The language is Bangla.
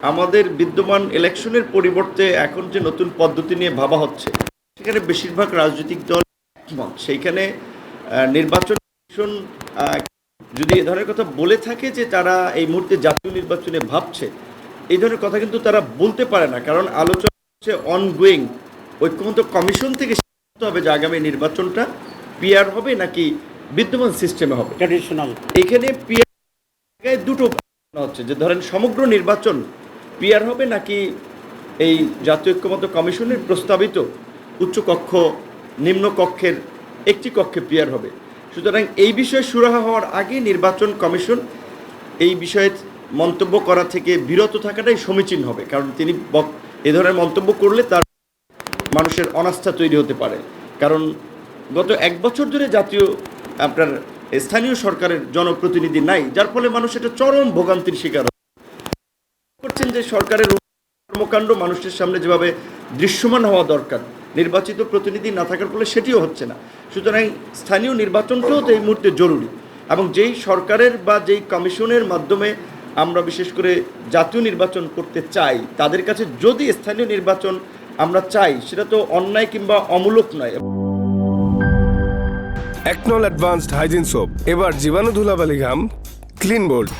আমাদের বিদ্যমান ইলেকশনের পরিবর্তে এখন যে নতুন পদ্ধতি নিয়ে ভাবা হচ্ছে, সেখানে বেশিরভাগ রাজনৈতিক দল একমত। সেইখানে নির্বাচন কমিশন যদি এ ধরনের কথা বলে থাকে যে তারা এই মুহূর্তে জাতীয় নির্বাচনে ভাবছে, এই ধরনের কথা কিন্তু তারা বলতে পারে না, কারণ আলোচনা হচ্ছে অনগোয়িং। ঐক্যমত্য কমিশন থেকে সিদ্ধান্ত হবে যে আগামী নির্বাচনটা পিআর হবে নাকি বিদ্যমান সিস্টেমে হবে, ট্র্যাডিশনাল। এখানে পিআর দুটো হচ্ছে যে ধরেন সমগ্র নির্বাচন পিআর হবে নাকি এই জাতীয় ঐক্যমত্য কমিশনের প্রস্তাবিত উচ্চ কক্ষ নিম্ন কক্ষের একটি কক্ষে পিআর হবে। সুতরাং এই বিষয়ে সুরাহা হওয়ার আগে নির্বাচন কমিশন এই বিষয়ে মন্তব্য করা থেকে বিরত থাকাটাই সমীচীন হবে, কারণ তিনি এ ধরনের মন্তব্য করলে তার মানুষের অনাস্থা তৈরি হতে পারে। কারণ গত 1 বছর ধরে জাতীয় আপনার স্থানীয় সরকারের জনপ্রতিনিধি নাই, যার ফলে মানুষ এটা চরম ভোগান্তির শিকার করছেন যে সরকারের কর্মকাণ্ড মানুষের সামনে যেভাবে দৃশ্যমান হওয়া দরকার, নির্বাচিত প্রতিনিধি না থাকার ফলে সেটিও হচ্ছে না। সুতরাং স্থানীয় নির্বাচনটাও তো এই মুহূর্তে জরুরি, এবং যেই সরকারের বা যেই কমিশনের মাধ্যমে আমরা বিশেষ করে জাতীয় নির্বাচন করতে চাই, তাদের কাছে যদি স্থানীয় নির্বাচন আমরা চাই, সেটা তো অন্যায় কিংবা অমূলক নয়। একনল অ্যাডভান্সড হাইজিন সোপ, এবার জীবাণু ধুলাবালি ঘাম ক্লিন বোল্ড।